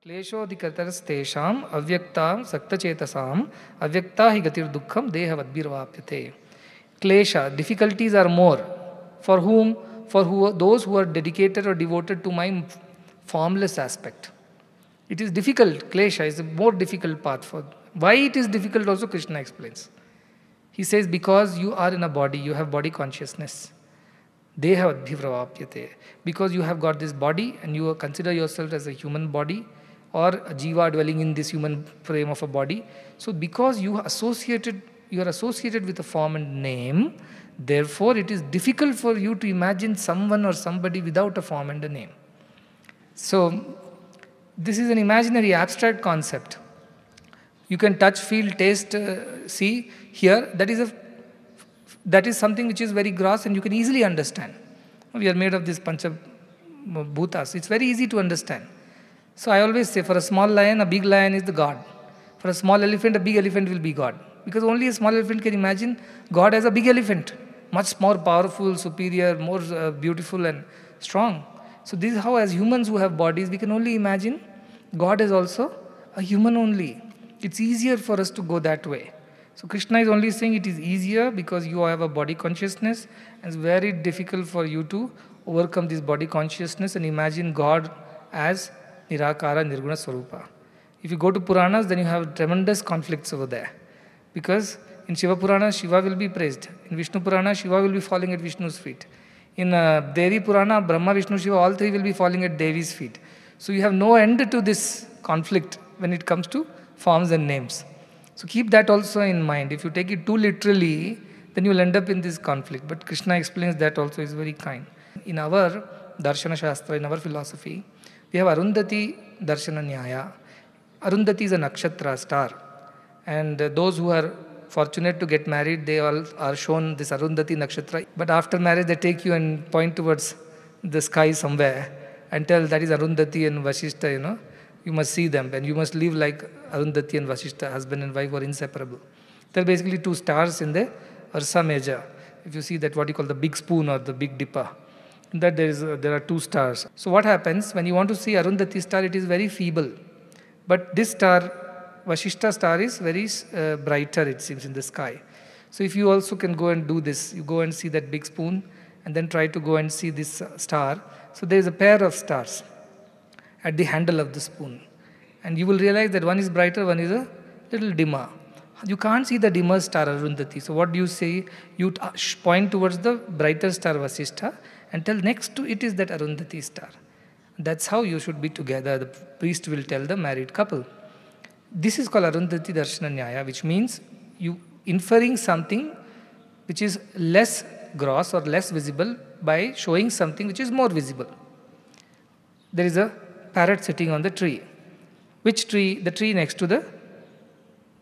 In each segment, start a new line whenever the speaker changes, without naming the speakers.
क्लेशोऽधिकतरस्तेषाम् अव्यक्तां सक्तचेतसाम् अव्यक्ता हि गतिर्दुःखं देहवद्भिर्वाप्यते. Klesha, difficulties are more. For whom? Those who are dedicated or devoted to my formless aspect. It is difficult. Klesha is a more difficult path. Why it is difficult also Krishna explains. He says because you are in a body, you have body consciousness. Dehavadbhivravaapyate. Because you have got this body and you consider yourself as a human body or a jiva dwelling in this human frame of a body. So because you are associated with a form and name, therefore it is difficult for you to imagine someone or somebody without a form and a name. So this is an imaginary abstract concept. You can touch, feel, taste, see, hear. That is something which is very gross and you can easily understand. We are made of these pancha bhutas. It's very easy to understand. So I always say, for a small lion, a big lion is the God. For a small elephant, a big elephant will be God. Because only a small elephant can imagine God as a big elephant. Much more powerful, superior, more beautiful and strong. So this is how, as humans who have bodies, we can only imagine God is also a human only. It's easier for us to go that way. So Krishna is only saying it is easier because you have a body consciousness, and it's very difficult for you to overcome this body consciousness and imagine God as Nirakara, Nirguna, Swarupa. If you go to Puranas, then you have tremendous conflicts over there. Because in Shiva Purana, Shiva will be praised. In Vishnu Purana, Shiva will be falling at Vishnu's feet. In Devi Purana, Brahma, Vishnu, Shiva, all three will be falling at Devi's feet. So you have no end to this conflict when it comes to forms and names. So keep that also in mind. If you take it too literally, then you will end up in this conflict. But Krishna explains that also is very kind. In our Darshana Shastra, in our philosophy, we have Arundhati Darshana Nyaya. Arundhati is a nakshatra, star. And those who are fortunate to get married, they all are shown this Arundhati nakshatra. But after marriage, they take you and point towards the sky somewhere and tell that is Arundhati and Vashishta, You must see them and you must live like Arundhati and Vashishta, husband and wife, were inseparable. There are basically two stars in the Ursa Major. If you see that what you call the big spoon or the big dipper, in that there are two stars. So what happens when you want to see Arundhati star, it is very feeble. But this star, Vashishta star, is very brighter, it seems, in the sky. So if you also can go and do this, you go and see that big spoon and then try to go and see this star. So there is a pair of stars at the handle of the spoon. And you will realize that one is brighter, one is a little dimmer. You can't see the dimmer star Arundhati. So what do you say? You point towards the brighter star Vasishtha and tell next to it is that Arundhati star. That's how you should be together. The priest will tell the married couple. This is called Arundhati Darshana Nyaya, which means you inferring something which is less gross or less visible by showing something which is more visible. There is a parrot sitting on the tree. Which tree? The tree next to the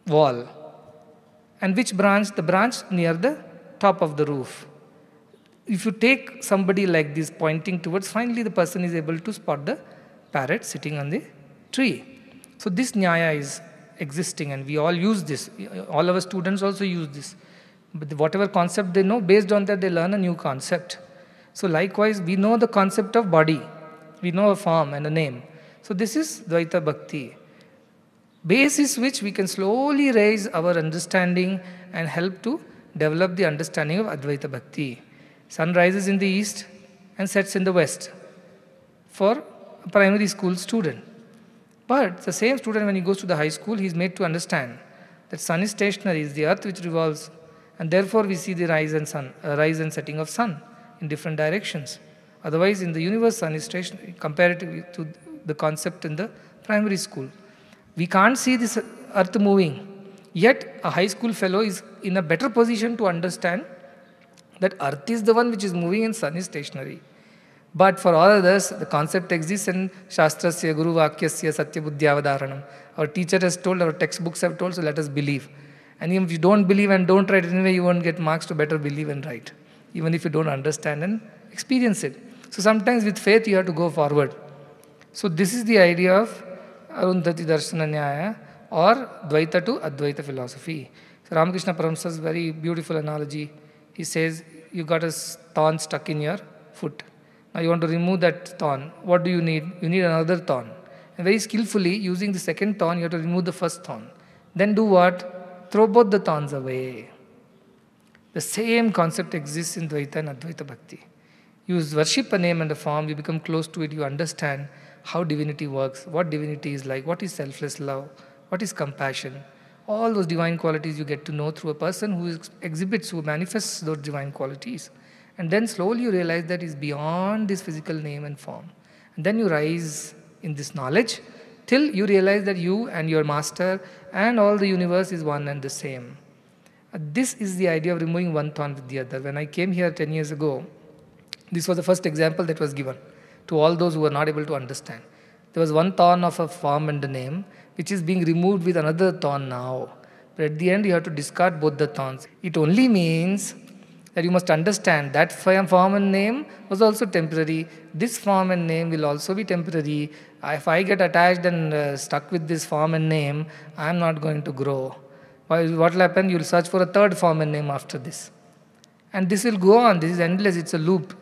wall. And which branch? The branch near the top of the roof. If you take somebody like this pointing towards, finally the person is able to spot the parrot sitting on the tree. So this Nyaya is existing and we all use this. All our students also use this. But whatever concept they know, based on that they learn a new concept. So likewise, we know the concept of body. We know a form and a name. So this is Dvaita Bhakti. Basis which we can slowly raise our understanding and help to develop the understanding of Advaita Bhakti. Sun rises in the east and sets in the west for a primary school student. But the same student, when he goes to the high school, he is made to understand that sun is stationary, is the earth which revolves, and therefore we see the rise and setting of sun in different directions. Otherwise, in the universe, sun is stationary, comparatively to the concept in the primary school. We can't see this earth moving. Yet, a high school fellow is in a better position to understand that earth is the one which is moving and sun is stationary. But for all others, the concept exists and Shastrasya, Guru Vakyasya, Satya Buddhyavadaranam. Our teacher has told, our textbooks have told, so let us believe. And even if you don't believe and don't write anyway, you won't get marks to better believe and write. Even if you don't understand and experience it. So sometimes with faith you have to go forward. So this is the idea of Arundhati Darshana Nyaya or Dvaita to Advaita philosophy. So Ramakrishna Paramsa's very beautiful analogy. He says, you got a thorn stuck in your foot. Now you want to remove that thorn. What do you need? You need another thorn. And very skillfully, using the second thorn, you have to remove the first thorn. Then do what? Throw both the thorns away. The same concept exists in Dvaita and Advaita Bhakti. You worship a name and a form, you become close to it, you understand how divinity works, what divinity is like, what is selfless love, what is compassion. All those divine qualities you get to know through a person who exhibits, who manifests those divine qualities. And then slowly you realize that is beyond this physical name and form. And then you rise in this knowledge till you realize that you and your master and all the universe is one and the same. This is the idea of removing one thorn with the other. When I came here 10 years ago, this was the first example that was given to all those who were not able to understand. There was one thorn of a form and a name, which is being removed with another thorn now. But at the end, you have to discard both the thorns. It only means that you must understand that form and name was also temporary. This form and name will also be temporary. If I get attached and stuck with this form and name, I am not going to grow. What will happen? You will search for a third form and name after this. And this will go on. This is endless. It's a loop.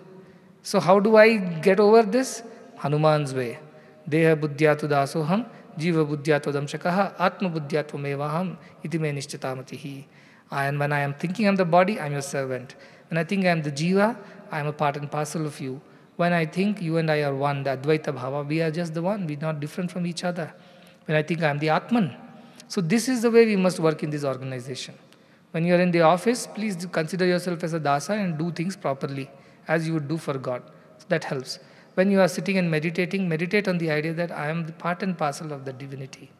So how do I get over this? Hanuman's way. Deha buddhyatu dasoham, jiva buddhyatu damshakaha, atma buddhyatu mevaham, iti me nishchitamatihi. And when I am thinking I am the body, I am your servant. When I think I am the jiva, I am a part and parcel of you. When I think you and I are one, the Advaita Bhava, we are just the one. We are not different from each other. When I think I am the Atman. So this is the way we must work in this organization. When you are in the office, please consider yourself as a dasa and do things properly, as you would do for God. So that helps. When you are sitting and meditating, meditate on the idea that I am the part and parcel of the divinity.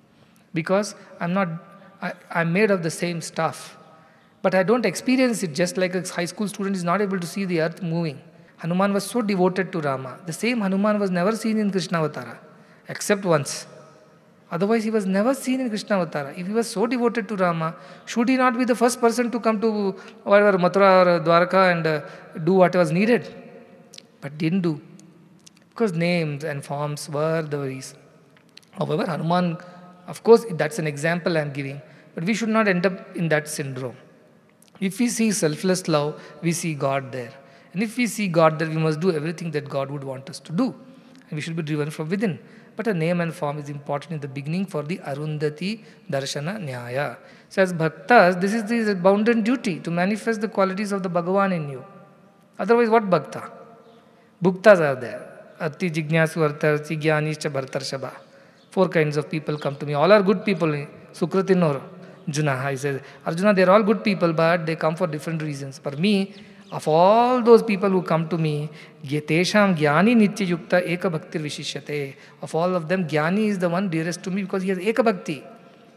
Because I'm made of the same stuff. But I don't experience it, just like a high school student is not able to see the earth moving. Hanuman was so devoted to Rama. The same Hanuman was never seen in Krishnavatara, except once. Otherwise, he was never seen in Krishnavatara. If he was so devoted to Rama, should he not be the first person to come to whatever Mathura or Dwarka and do what was needed? But didn't do. Because names and forms were the reason. However, Hanuman, of course, that's an example I am giving. But we should not end up in that syndrome. If we see selfless love, we see God there. And if we see God there, we must do everything that God would want us to do. And we should be driven from within. But a name and form is important in the beginning for the Arundhati Darshana Nyaya. So as bhaktas, this is the bounden duty to manifest the qualities of the Bhagavan in you. Otherwise, what bhakta? Bhuktas are there. Arti Jignasu Artarti Jnanicha Bhartarshaba. 4 kinds of people come to me. All are good people. Sukratinor. Arjuna, I say, Arjuna, they are all good people, but they come for different reasons. For me, of all those people who come to me, Yetesham Jnani Nitya Yukta Eka Bhakti Vishishyate. Of all of them, Jnani is the one dearest to me because he has Eka Bhakti.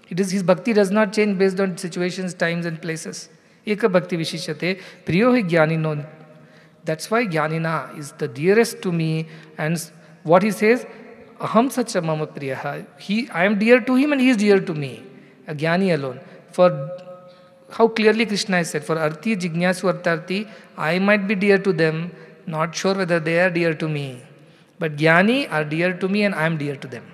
His Bhakti does not change based on situations, times and places. Eka Bhakti Vishishyate. Priyo hi Jnani no. That's why Jnanina is the dearest to me. And what he says, Aham Sacha Mama Priyaha. I am dear to him and he is dear to me. A Jnani alone. For how clearly Krishna has said, for Arti Jignasu Artarti, I might be dear to them, not sure whether they are dear to me. But Jnani are dear to me and I am dear to them.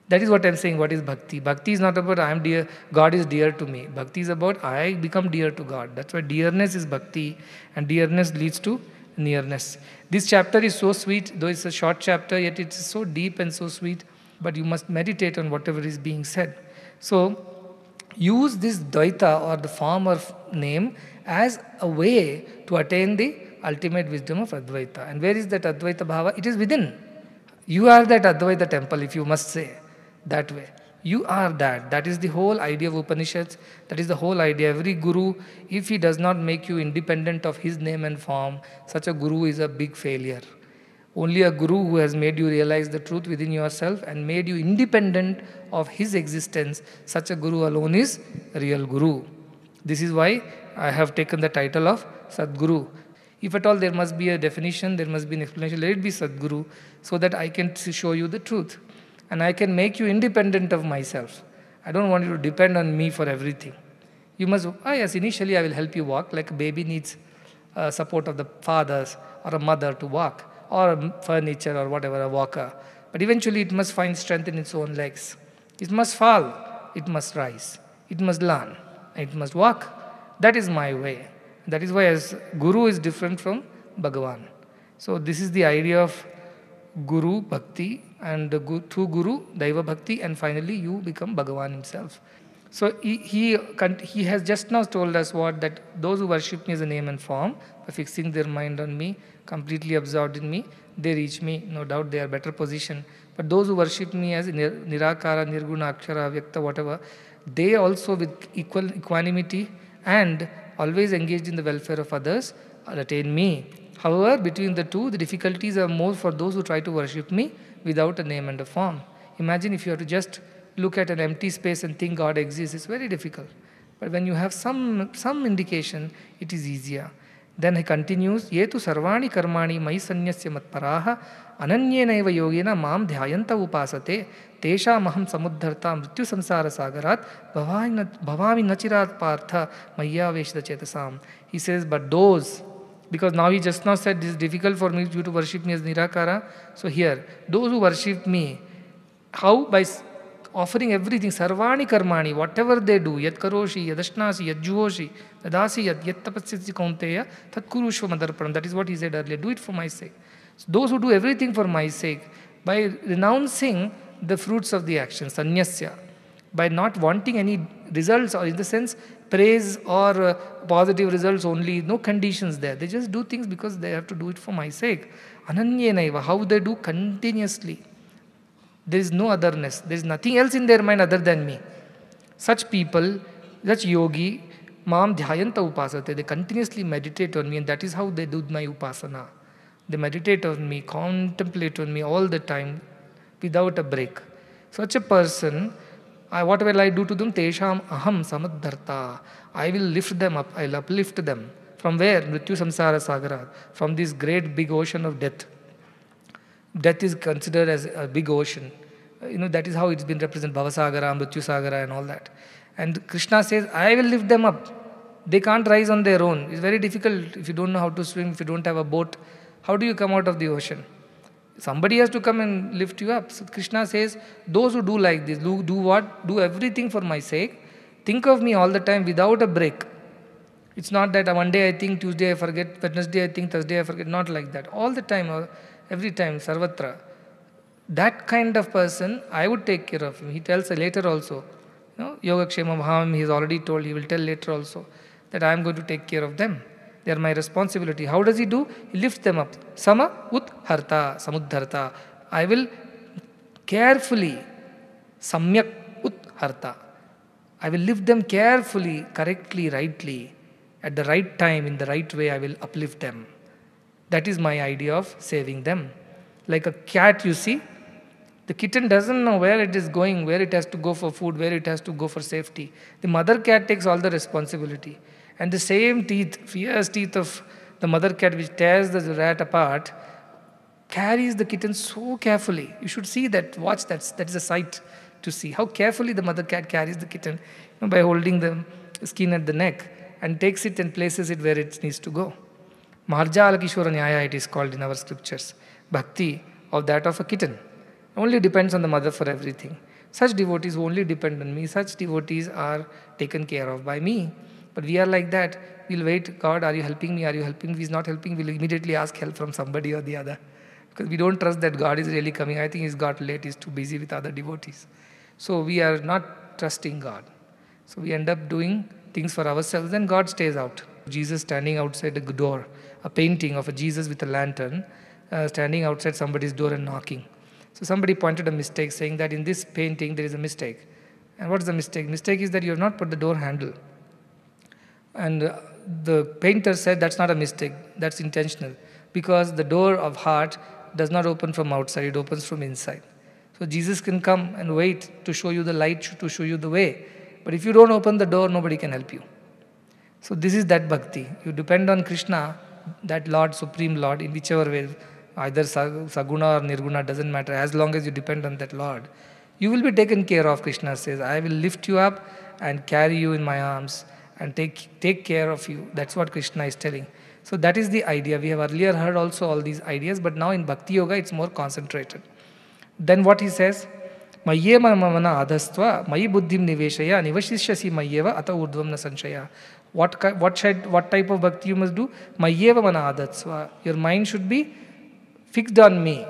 That is what I am saying. What is Bhakti? Bhakti is not about I am dear, God is dear to me. Bhakti is about I become dear to God. That's why dearness is Bhakti and dearness leads to nearness. This chapter is so sweet, though it's a short chapter, yet it is so deep and so sweet. But you must meditate on whatever is being said. So, use this Dvaita or the form or name as a way to attain the ultimate wisdom of Advaita. And where is that Advaita Bhava? It is within. You are that Advaita temple, if you must say that way. You are that. That is the whole idea of Upanishads. That is the whole idea. Every guru, if he does not make you independent of his name and form, such a guru is a big failure. Only a guru who has made you realize the truth within yourself and made you independent of his existence, such a guru alone is a real guru. This is why I have taken the title of Sadguru. If at all there must be a definition, there must be an explanation, let it be Sadguru, so that I can show you the truth. And I can make you independent of myself. I don't want you to depend on me for everything. You must, yes, initially I will help you walk, like a baby needs support of the fathers or a mother to walk, or a furniture or whatever, a walker. But eventually it must find strength in its own legs. It must fall, it must rise, it must learn, it must walk. That is my way. That is why as Guru is different from Bhagavan. So this is the idea of Guru, Bhakti and through Guru, Daiva Bhakti, and finally you become Bhagavan himself. So he has just now told us what, that those who worship me as a name and form, by fixing their mind on me, completely absorbed in me, they reach me. No doubt they are better position. But those who worship me as Nirakara, Nirguna, Akshara, Vyakta, whatever, they also with equal equanimity and always engaged in the welfare of others attain me. However, between the two, the difficulties are more for those who try to worship me without a name and a form. Imagine if you have to just look at an empty space and think God exists, it's very difficult. But when you have some indication, it is easier. Then he continues, Yetu sarvani karmani mai sanyasya matparaha ananyenaiva yogena mam dhyayanta upasate tesha maham samuddharta mrityu samsara sagarat bhavami nachirat partha maya veshda chetasam. He says, but those, because now he just now said, this is difficult for me to worship me as Nirakara. So here, those who worship me, how? By offering everything, sarvani karmani, whatever they do, yat karoshi, yadashnasi, yat juhoshi, yadasi, yat tapasyasi kaunteya, tat kurushva madarpanam. That is what he said earlier. Do it for my sake. So those who do everything for my sake, by renouncing the fruits of the action, sanyasya, by not wanting any results, or in the sense, praise or positive results only, no conditions there. They just do things because they have to do it for my sake. Ananyenaiva, how they do continuously. There is no otherness. There is nothing else in their mind other than me. Such people, such yogi, mam dhyayanta upasate, they continuously meditate on me, and that is how they do my upasana. They meditate on me, contemplate on me all the time without a break. Such a person, what will I do to them? Tesham aham samadharta. I will lift them up, I will uplift them. From where? Mrityu samsara sagara. From this great big ocean of death. Death is considered as a big ocean. That is how it's been represented, Bhavasagara, Mrityu Sagara and all that. And Krishna says, I will lift them up. They can't rise on their own. It's very difficult if you don't know how to swim, if you don't have a boat. How do you come out of the ocean? Somebody has to come and lift you up. So Krishna says, those who do like this, do what? Do everything for my sake. Think of me all the time without a break. It's not that one day I think, Tuesday I forget, Wednesday I think, Thursday I forget. Not like that. All the time, every time, sarvatra. That kind of person, I would take care of him. He tells later also, Yogakshema Bhavam, he has already told, he will tell later also, that I am going to take care of them. They are my responsibility. How does he do? He lifts them up. Sama utharta, samuddharta. I will carefully, samyak utharta. I will lift them carefully, correctly, rightly, at the right time, in the right way, I will uplift them. That is my idea of saving them. Like a cat, you see, the kitten doesn't know where it is going, where it has to go for food, where it has to go for safety. The mother cat takes all the responsibility. And the same teeth, fierce teeth of the mother cat which tears the rat apart, carries the kitten so carefully. You should see that, watch that. That is a sight to see. How carefully the mother cat carries the kitten by holding the skin at the neck and takes it and places it where it needs to go. Marjala Kishora Nyaya, it is called in our scriptures. Bhakti of that of a kitten. Only depends on the mother for everything. Such devotees only depend on me. Such devotees are taken care of by me. But we are like that. We'll wait, God, are you helping me? Are you helping me? If he's not helping, we'll immediately ask help from somebody or the other. Because we don't trust that God is really coming. I think he's got late, he's too busy with other devotees. So we are not trusting God. So we end up doing things for ourselves and God stays out. Jesus standing outside the door, a painting of a Jesus with a lantern, standing outside somebody's door and knocking. So somebody pointed a mistake, saying that in this painting there is a mistake. And what is the mistake? Mistake is that you have not put the door handle. And the painter said that's not a mistake, that's intentional. Because the door of heart does not open from outside, it opens from inside. So Jesus can come and wait to show you the light, to show you the way. But if you don't open the door, nobody can help you. So this is that bhakti. You depend on Krishna, that Lord, Supreme Lord, in whichever way, either Saguna or Nirguna, doesn't matter. As long as you depend on that Lord, you will be taken care of. Krishna says, I will lift you up and carry you in my arms and take care of you. That's what Krishna is telling. So that is the idea. We have earlier heard also all these ideas, but now in Bhakti Yoga it's more concentrated. Then what he says, Mayyema mamana adhastva, mayi buddhim niveshaya, nivashishyasi mayyeva ata urdvam na sanshaya. What type of bhakti you must do? Mayyeva mana adhatsva. Your mind should be fixed on me,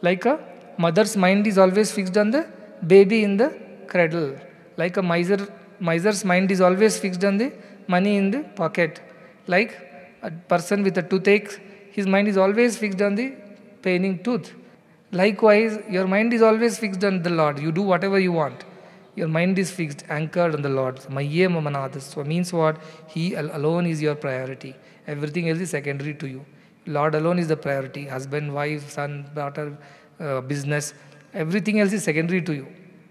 like a Mother's mind is always fixed on the baby in the cradle. Like a miser's mind is always fixed on the money in the pocket. Like a person with a toothache, his mind is always fixed on the paining tooth. Likewise, your mind is always fixed on the Lord. You do whatever you want. Your mind is fixed, anchored on the Lord. Mayye mamanadasva means what? He alone is your priority. Everything else is secondary to you. Lord alone is the priority. Husband, wife, son, daughter, business. Everything else is secondary to you.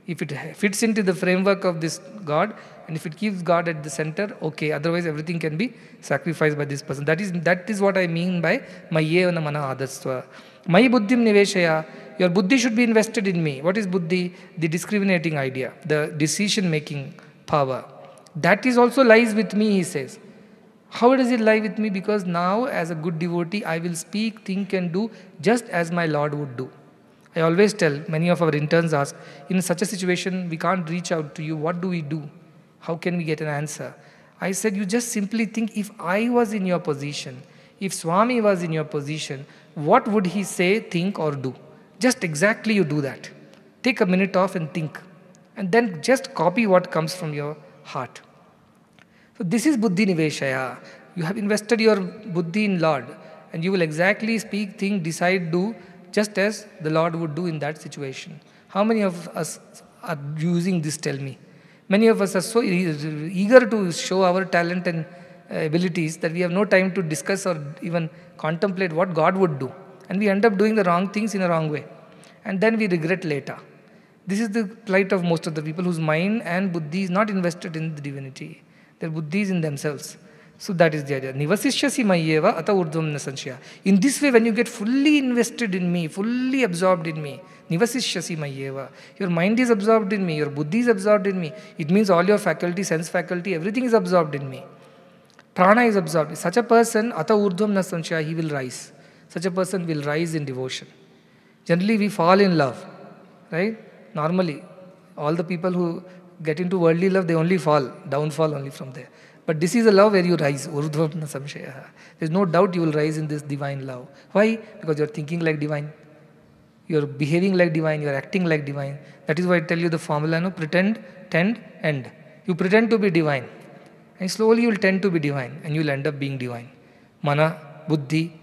If it fits into the framework of this God, and if it keeps God at the center, okay. Otherwise, everything can be sacrificed by this person. That is what I mean by Mayye mana adasva. Mayi buddhim niveshaya. Your buddhi should be invested in me. What is buddhi? The discriminating idea, the decision-making power. That is also lies with me, he says. How does it lie with me? Because now, as a good devotee, I will speak, think and do just as my Lord would do. I always tell, many of our interns ask, in such a situation, we can't reach out to you. What do we do? How can we get an answer? I said, you just simply think, if I was in your position, if Swami was in your position, what would he say, think or do? Just exactly you do that. Take a minute off and think. And then just copy what comes from your heart. So this is buddhi niveshaya. You have invested your buddhi in Lord. And you will exactly speak, think, decide, do, just as the Lord would do in that situation. How many of us are using this, tell me? Many of us are so eager to show our talent and abilities that we have no time to discuss or even contemplate what God would do. And we end up doing the wrong things in a wrong way. And then we regret later. This is the plight of most of the people whose mind and buddhi is not invested in the divinity. Their buddhi is in themselves. So that is the idea. Nivasishyasi mayyeva ata urdhvam na sanshaya. In this way, when you get fully invested in me, fully absorbed in me, nivasishyasi mayyeva, your mind is absorbed in me, your buddhi is absorbed in me. It means all your faculty, sense faculty, everything is absorbed in me. Prana is absorbed. Such a person, ata urdhvam na sanshaya, he will rise. Such a person will rise in devotion. Generally, we fall in love, right? Normally, all the people who get into worldly love, they only fall, downfall only from there. But this is a love where you rise. Urdhvam na samshaya. There is no doubt you will rise in this divine love. Why? Because you are thinking like divine. You are behaving like divine. You are acting like divine. That is why I tell you the formula, no? Pretend, tend, end. You pretend to be divine. And slowly you will tend to be divine. And you will end up being divine. Mana, buddhi,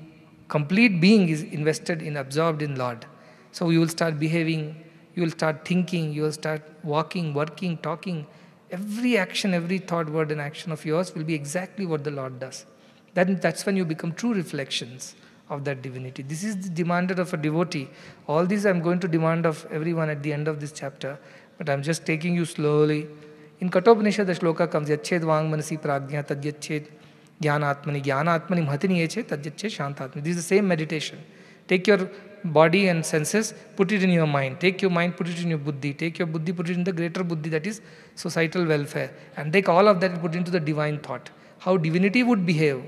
complete being is invested in, absorbed in Lord. So you will start behaving, you will start thinking, you will start walking, working, talking. Every action, every thought, word and action of yours will be exactly what the Lord does. That's when you become true reflections of that divinity. This is demanded of a devotee. All these I'm going to demand of everyone at the end of this chapter. But I'm just taking you slowly. In Kathopanishad, the shloka comes, Yached Vang Manasi Prajna Tadyached Jnanatmani Jnanatmani Mhatini Yeche Tadyached Shantatmani. This is the same meditation. Take your body and senses, put it in your mind. Take your mind, put it in your buddhi. Take your buddhi, put it in the greater buddhi, that is societal welfare. And take all of that and put into the divine thought. How divinity would behave,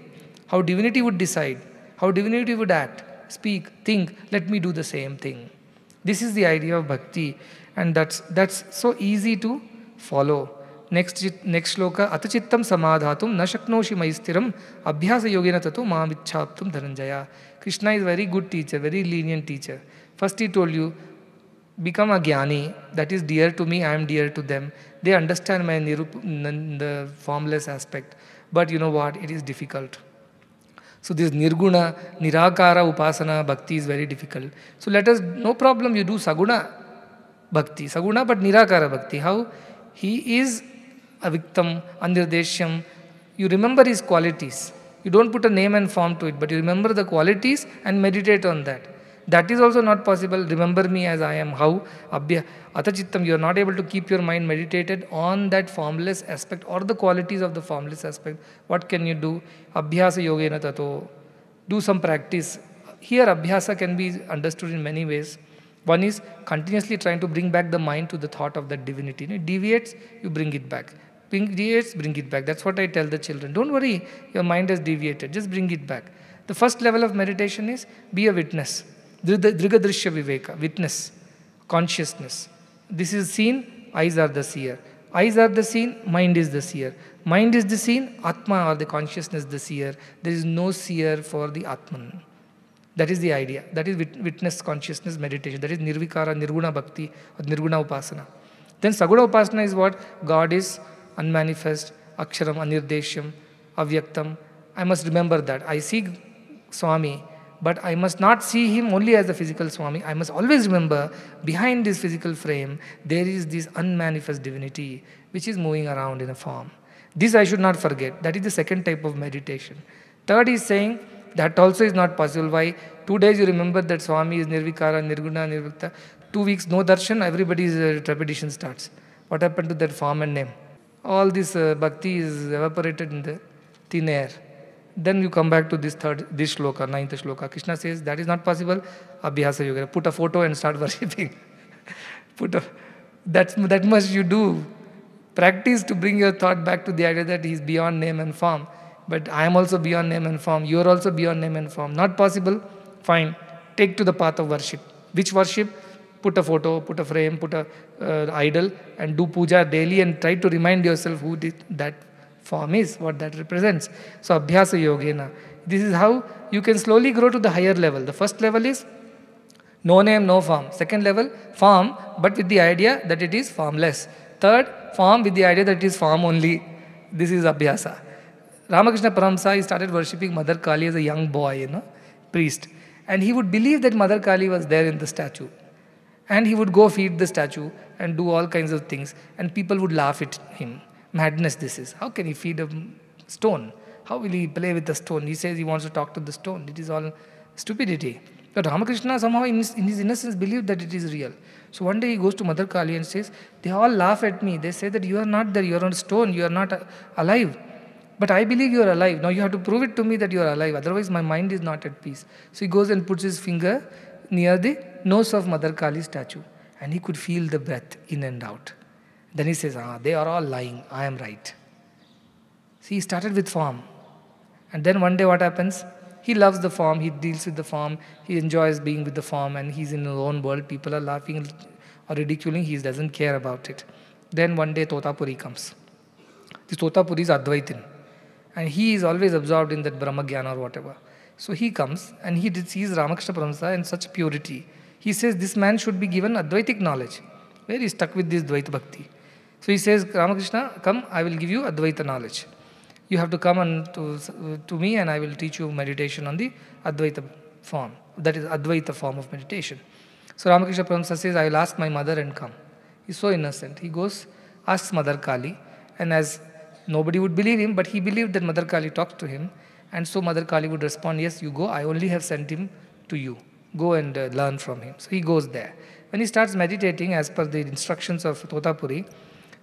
how divinity would decide, how divinity would act, speak, think. Let me do the same thing. This is the idea of bhakti. And that's so easy to follow. Next shloka, atachittam samadhatum na shaknoshi maistiram abhyasa yogena tato mamichhaptum dhananjaya. Krishna is a very good teacher, very lenient teacher. First he told you, become a jnani, that is dear to me, I am dear to them. They understand my the formless aspect. But you know what, it is difficult. So this nirguna, nirakara upasana bhakti is very difficult. So let us, no problem, you do saguna bhakti. Saguna but nirakara bhakti. How? He is aviktam, anirdeshyam. You remember his qualities. You don't put a name and form to it, but you remember the qualities and meditate on that. That is also not possible. Remember me as I am. How? Atachittam, you are not able to keep your mind meditated on that formless aspect or the qualities of the formless aspect. What can you do? Abhyasa yogena tato. Do some practice. Here abhyasa can be understood in many ways. One is continuously trying to bring back the mind to the thought of that divinity. It deviates, you bring it back. Deviates, bring it back. That's what I tell the children. Don't worry, your mind has deviated. Just bring it back. The first level of meditation is be a witness. Drigadrishya viveka, witness, consciousness. This is seen, eyes are the seer. Eyes are the seen, mind is the seer. Mind is the seen, Atma or the consciousness the seer. There is no seer for the Atman. That is the idea. That is witness consciousness meditation. That is nirvikara, nirguna bhakti, or nirguna upasana. Then saguna upasana is what? God is unmanifest, aksharam, anirdeshyam, avyaktam. I must remember that. I see Swami, but I must not see him only as the physical Swami. I must always remember behind this physical frame, there is this unmanifest divinity which is moving around in a form. This I should not forget. That is the second type of meditation. Third is saying that also is not possible. Why? 2 days you remember that Swami is nirvikara, nirguna, nirvikta. 2 weeks no darshan, everybody's trepidation starts. What happened to that form and name? All this bhakti is evaporated in the thin air. Then you come back to this shloka, ninth shloka. Krishna says that is not possible. Abhyasa yoga. Put a photo and start worshipping. That much you do. Practice to bring your thought back to the idea that he is beyond name and form. But I am also beyond name and form. You are also beyond name and form. Not possible? Fine. Take to the path of worship. Which worship? Put a photo, put a frame, put a idol, and do puja daily and try to remind yourself who that form is, what that represents. So abhyasa yogena. This is how you can slowly grow to the higher level. The first level is no name, no form. Second level, form, but with the idea that it is formless. Third, form with the idea that it is form only. This is abhyasa. Ramakrishna Paramsa, he started worshipping Mother Kali as a young boy, priest. And he would believe that Mother Kali was there in the statue. And he would go feed the statue and do all kinds of things. And people would laugh at him. Madness this is. How can he feed a stone? How will he play with the stone? He says he wants to talk to the stone. It is all stupidity. But Ramakrishna somehow in his innocence believed that it is real. So one day he goes to Mother Kali and says, they all laugh at me. They say that you are not there. You are on stone. You are not alive. But I believe you are alive. Now you have to prove it to me that you are alive. Otherwise my mind is not at peace. So he goes and puts his finger near the nose of Mother Kali's statue. And he could feel the breath in and out. Then he says, they are all lying. I am right. See, he started with form. And then one day what happens? He loves the form. He deals with the form. He enjoys being with the form. And he's in his own world. People are laughing or ridiculing. He doesn't care about it. Then one day Totapuri comes. This Totapuri is Advaitin. And he is always absorbed in that Brahma Jnana or whatever. So he comes and he sees Ramakrishna Paramsa in such purity. He says this man should be given Advaitic knowledge. Where he is stuck with this Dvaita Bhakti. So he says, Ramakrishna, come, I will give you Advaita knowledge. You have to come to me and I will teach you meditation on the Advaita form. That is Advaita form of meditation. So Ramakrishna Paramsa says, I will ask my mother and come. He's so innocent. He goes, asks Mother Kali, and as nobody would believe him, but he believed that Mother Kali talked to him. And so Mother Kali would respond, yes, you go. I only have sent him to you. Go and learn from him. So he goes there. When he starts meditating as per the instructions of Totapuri,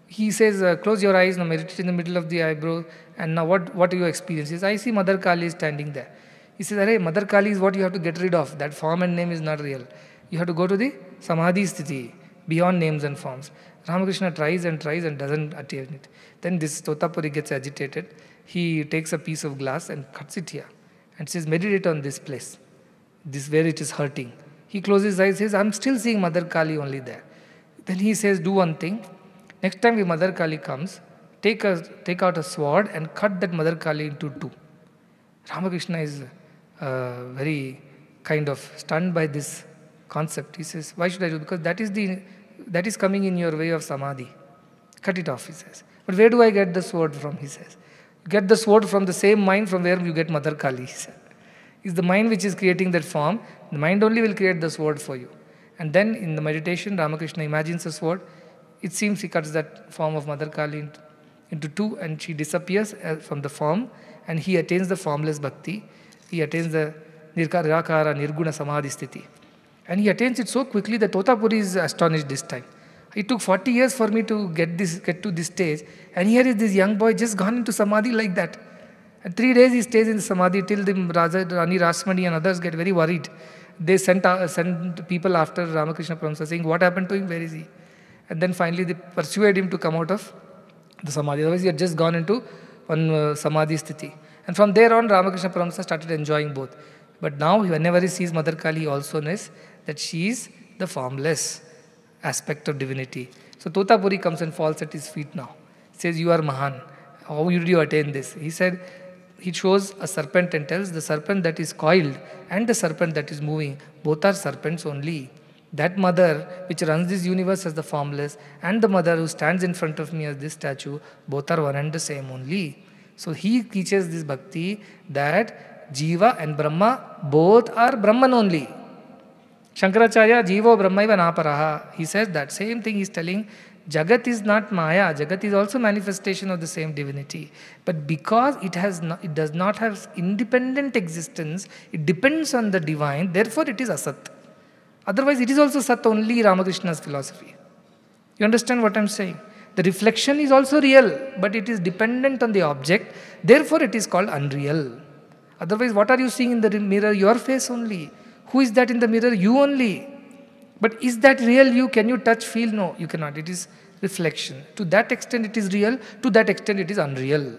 he says, close your eyes, now meditate in the middle of the eyebrow. And now what do you experience? He says, I see Mother Kali standing there. He says, Arey, Mother Kali is what you have to get rid of. That form and name is not real. You have to go to the Samadhi Sthiti, beyond names and forms. Ramakrishna tries and doesn't attain it. Then this Totapuri gets agitated. He takes a piece of glass and cuts it here and says, meditate on this place, this where it is hurting. He closes his eyes, says, I'm still seeing Mother Kali only there. Then he says, do one thing. Next time when Mother Kali comes, take out a sword and cut that Mother Kali into two. Ramakrishna is very kind of stunned by this concept. He says, why should I do? Because that is coming in your way of samadhi. Cut it off, he says. But where do I get the sword from, he says. You get the sword from the same mind from where you get Mother Kali, he said. It's the mind which is creating that form. The mind only will create the sword for you. And then in the meditation, Ramakrishna imagines a sword. It seems he cuts that form of Mother Kali into two and she disappears from the form and he attains the formless bhakti. He attains the nirakara, nirguna samadhi sthiti. And he attains it so quickly that Totapuri is astonished this time. It took 40 years for me to get to this stage. And here is this young boy just gone into samadhi like that. And 3 days he stays in the samadhi till the Rani Rasmani and others get very worried. They sent people after Ramakrishna Paramsa saying, what happened to him? Where is he? And then finally they persuade him to come out of the samadhi. Otherwise he had just gone into one samadhi sthiti. And from there on Ramakrishna Paramsa started enjoying both. But now whenever he sees Mother Kali, he also knows that she is the formless aspect of divinity. So Totapuri comes and falls at his feet now. He says, you are Mahan. How did you attain this? He said, he shows a serpent and tells the serpent that is coiled and the serpent that is moving, both are serpents only. That mother which runs this universe as the formless and the mother who stands in front of me as this statue, both are one and the same only. So he teaches this bhakti that Jiva and Brahma both are Brahman only. Shankaracharya, Jivo Brahmaiva Naparaha. He says that same thing he is telling. Jagat is not Maya. Jagat is also manifestation of the same divinity. But because it does not have independent existence, it depends on the divine, therefore it is Asat. Otherwise it is also Sat only, Ramakrishna's philosophy. You understand what I am saying? The reflection is also real, but it is dependent on the object, therefore it is called unreal. Otherwise, what are you seeing in the mirror? Your face only. Who is that in the mirror? You only. But is that real you? Can you touch, feel? No, you cannot. It is reflection. To that extent it is real, to that extent it is unreal.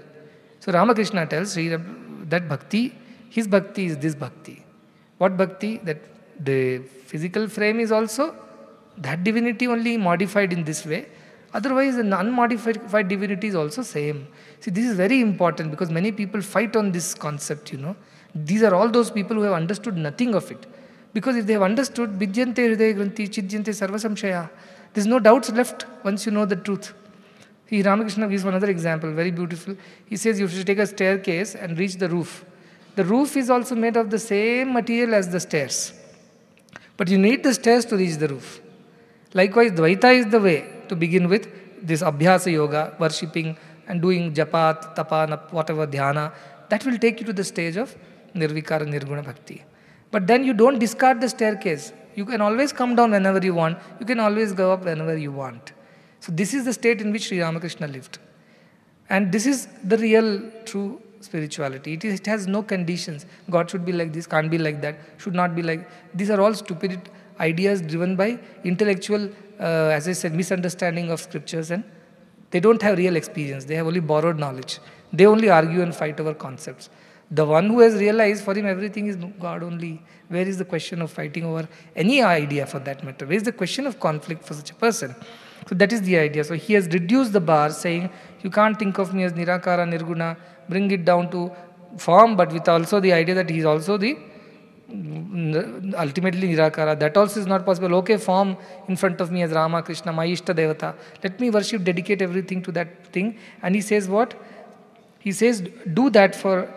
So Ramakrishna tells that bhakti, his bhakti is this bhakti. What bhakti? That the physical frame is also that divinity only modified in this way. Otherwise, the unmodified divinity is also same. See, this is very important because many people fight on this concept, These are all those people who have understood nothing of it. Because if they have understood, Vidyante Hridaya Granthi, Chidyante Sarva Samshaya, there is no doubts left once you know the truth. He, Ramakrishna gives one other example, very beautiful. He says you should take a staircase and reach the roof. The roof is also made of the same material as the stairs. But you need the stairs to reach the roof. Likewise, Dvaita is the way to begin with, this Abhyasa Yoga, worshipping and doing Japa, Tapa, whatever, Dhyana. That will take you to the stage of Nirvikara Nirguna Bhakti. But then you don't discard the staircase. You can always come down whenever you want. You can always go up whenever you want. So this is the state in which Sri Ramakrishna lived. And this is the real, true spirituality. It has no conditions. God should be like this, can't be like that, should not be like... These are all stupid ideas driven by intellectual, as I said, misunderstanding of scriptures, and they don't have real experience. They have only borrowed knowledge. They only argue and fight over concepts. The one who has realized, for him everything is God only. Where is the question of fighting over any idea for that matter? Where is the question of conflict for such a person? So that is the idea. So he has reduced the bar, saying, you can't think of me as Nirakara, Nirguna, bring it down to form, but with also the idea that he is also the ultimately Nirakara. That also is not possible. Okay, form in front of me as Rama, Krishna, my Ishta Devata. Let me worship, dedicate everything to that thing. And he says what? He says, do that for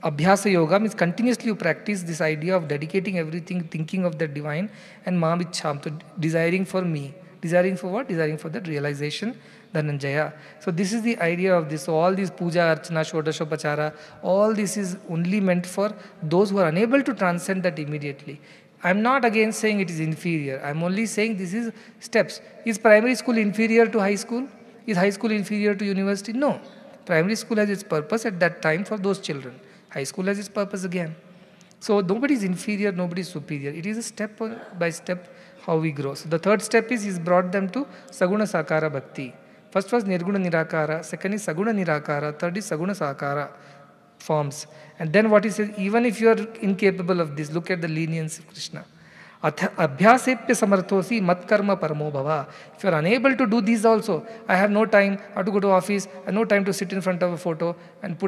Abhyasa Yoga, means continuously you practice this idea of dedicating everything, thinking of the divine, and Mam Ichham, so desiring for me. Desiring for what? Desiring for that realization, Dhananjaya. So this is the idea of this. So all these puja, archana, shodashopachara, all this is only meant for those who are unable to transcend that immediately. I am not again saying it is inferior. I am only saying this is steps. Is primary school inferior to high school? Is high school inferior to university? No. Primary school has its purpose at that time for those children. High school has its purpose again. So nobody is inferior, nobody is superior. It is a step by step how we grow. So the third step is he's brought them to Saguna Sakara Bhakti. First was Nirguna Nirakara, second is Saguna Nirakara, third is Saguna Sakara forms. And then what he says, even if you are incapable of this, look at the lenience of Krishna. Abhyasepya samarthosi matkarma paramo bhava. If you are unable to do these also, I have no time, I have to go to office, I have no time to sit in front of a photo and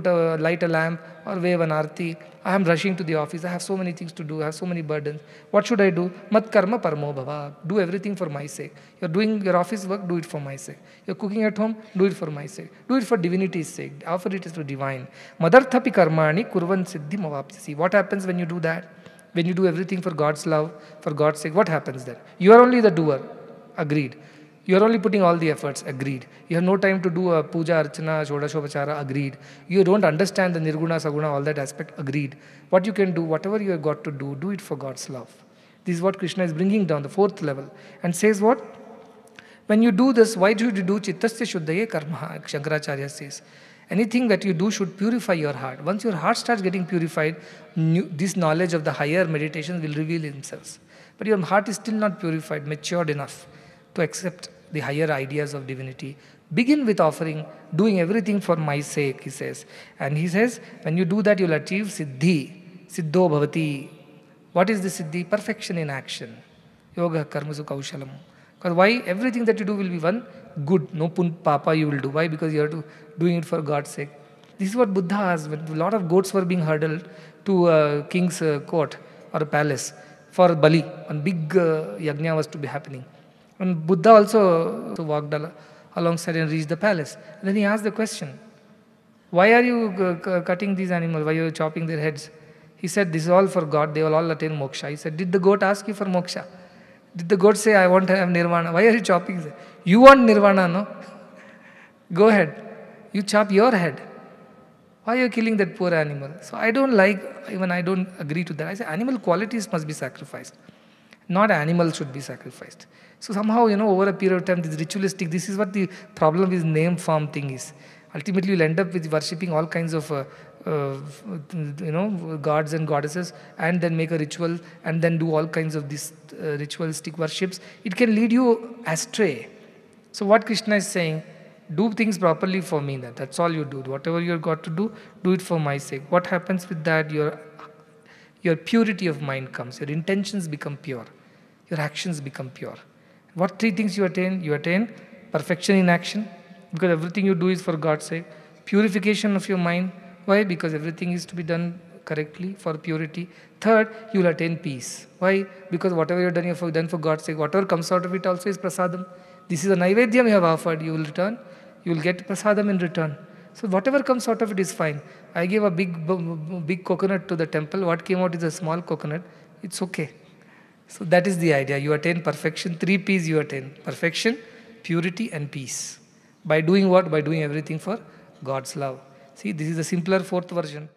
light a lamp or wave an arti. I am rushing to the office, I have so many things to do, I have so many burdens. What should I do? Matkarma paramo bhava. Do everything for my sake. You are doing your office work, do it for my sake. You are cooking at home, do it for my sake. Do it for divinity's sake. Offer it to divine. Madarthapi karmani kurvan siddhi mavapsisi. What happens when you do that? When you do everything for God's love, for God's sake, what happens then? You are only the doer. Agreed. You are only putting all the efforts. Agreed. You have no time to do a puja, archana, shodashopachara. Agreed. You don't understand the nirguna, saguna, all that aspect. Agreed. What you can do, whatever you have got to do it for God's love. This is what Krishna is bringing down, the fourth level. And says what? When you do this, why should you do chittasya shuddhaye karma? Shankaracharya says. Anything that you do should purify your heart. Once your heart starts getting purified, this knowledge of the higher meditations will reveal themselves. But your heart is still not purified, matured enough to accept the higher ideas of divinity. Begin with offering, doing everything for my sake, he says. And he says, when you do that, you will achieve siddhi, siddho bhavati. What is the siddhi? Perfection in action. Yoga karmasu kaushalam. Because why? Everything that you do will be one good. No papa you will do. Why? Because you are doing it for God's sake. This is what Buddha asked when a lot of goats were being hurdled to a king's court or a palace for Bali. One big yajna was to be happening. And Buddha also walked alongside and reached the palace. And then he asked the question, why are you cutting these animals? Why are you chopping their heads? He said, this is all for God. They will all attain moksha. He said, did the goat ask you for moksha? Did the goat say, I want to have nirvana? Why are you chopping? You want nirvana, no? Go ahead. You chop your head. Why are you killing that poor animal? So I don't like, even I don't agree to that. I say animal qualities must be sacrificed. Not animals should be sacrificed. So somehow, over a period of time, this ritualistic, this is what the problem with name form thing is. Ultimately, you'll end up with worshipping all kinds of, gods and goddesses, and then make a ritual, and then do all kinds of these ritualistic worships. It can lead you astray. So what Krishna is saying, do things properly for me. That's all you do. Whatever you've got to do, do it for my sake. What happens with that? Your purity of mind comes. Your intentions become pure. Your actions become pure. What three things you attain? You attain perfection in action, because everything you do is for God's sake. Purification of your mind. Why? Because everything is to be done correctly for purity. Third, you will attain peace. Why? Because whatever you have done for God's sake, whatever comes out of it also is prasadam. This is a naivedyam you have offered. You will return. You will get prasadam in return. So whatever comes out of it is fine. I gave a big coconut to the temple. What came out is a small coconut. It's okay. So that is the idea. You attain perfection. 3 P's you attain. Perfection, purity and peace. By doing what? By doing everything for God's love. See, this is the simpler 4th version.